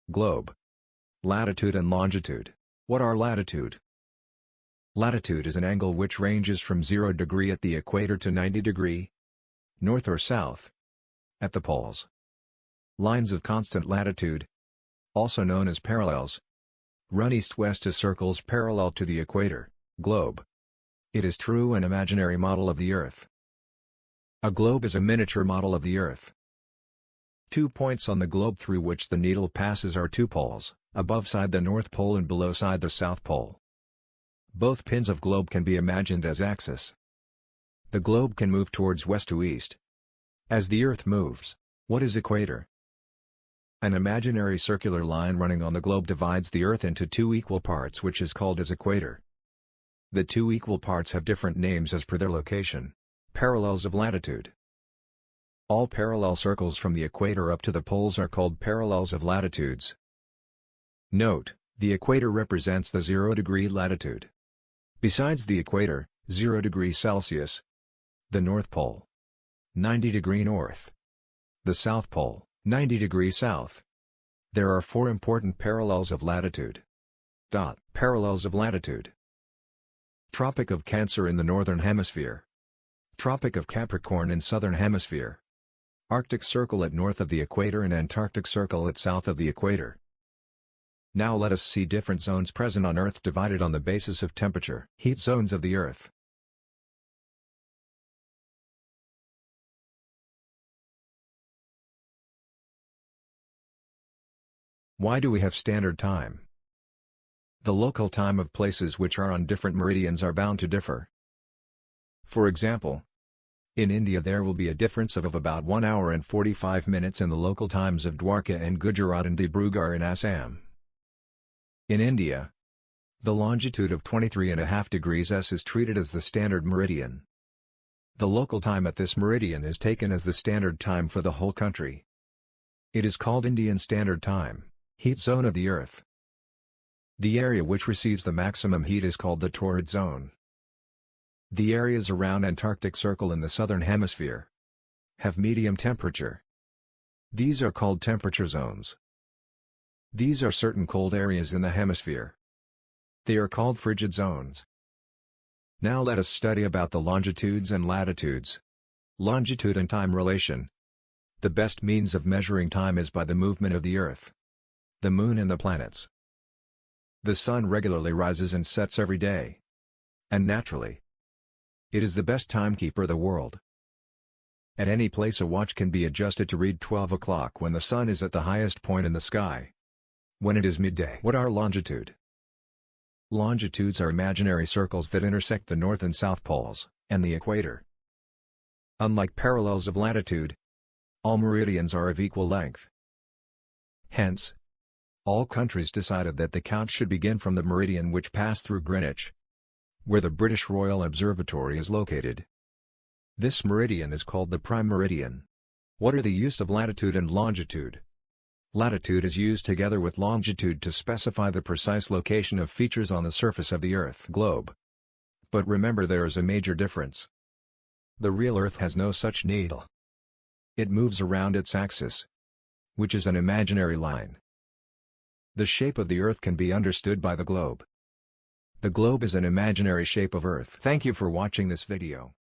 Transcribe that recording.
Globe. Latitude and longitude. What are latitude? Latitude is an angle which ranges from 0 degree at the equator to 90 degree, north or south, at the poles. Lines of constant latitude, also known as parallels, run east-west as circles parallel to the equator. Globe. It is true and imaginary model of the Earth. A globe is a miniature model of the Earth. 2 points on the globe through which the needle passes are 2 poles, above side the North Pole and below side the South Pole. Both pins of globe can be imagined as axis. The globe can move towards west to east. As the Earth moves, what is equator? An imaginary circular line running on the globe divides the Earth into 2 equal parts, which is called as equator. The 2 equal parts have different names as per their location. Parallels of latitude. All parallel circles from the equator up to the poles are called parallels of latitudes. Note, the equator represents the 0 degree latitude. Besides the equator, 0 degrees Celsius, the North Pole, 90 degree north, the South Pole, 90 degrees south. There are 4 important parallels of latitude. Parallels of latitude. Tropic of Cancer in the Northern Hemisphere. Tropic of Capricorn in Southern Hemisphere. Arctic Circle at north of the equator and Antarctic Circle at south of the equator. Now let us see different zones present on Earth divided on the basis of temperature. Heat zones of the Earth. Why do we have standard time? The local time of places which are on different meridians are bound to differ. For example, in India there will be a difference of about 1 hour and 45 minutes in the local times of Dwarka and Gujarat and Dibrugarh in Assam. In India, the longitude of 23.5 degrees S is treated as the standard meridian. The local time at this meridian is taken as the standard time for the whole country. It is called Indian Standard Time. Heat zone of the Earth. The area which receives the maximum heat is called the torrid zone. The areas around Antarctic Circle in the southern hemisphere have medium temperature. These are called temperature zones. These are certain cold areas in the hemisphere. They are called frigid zones. Now let us study about the longitudes and latitudes. Longitude and time relation. The best means of measuring time is by the movement of the Earth, the Moon and the planets. The Sun regularly rises and sets every day. And naturally, it is the best timekeeper of the world. At any place a watch can be adjusted to read 12 o'clock when the Sun is at the highest point in the sky. When it is midday. What are longitude? Longitudes are imaginary circles that intersect the North and South Poles, and the equator. Unlike parallels of latitude, all meridians are of equal length. Hence, all countries decided that the count should begin from the meridian which passed through Greenwich, where the British Royal Observatory is located. This meridian is called the prime meridian. What are the use of latitude and longitude? Latitude is used together with longitude to specify the precise location of features on the surface of the Earth globe. But remember, there is a major difference. The real Earth has no such needle. It moves around its axis, which is an imaginary line. The shape of the Earth can be understood by the globe. The globe is an imaginary shape of Earth. Thank you for watching this video.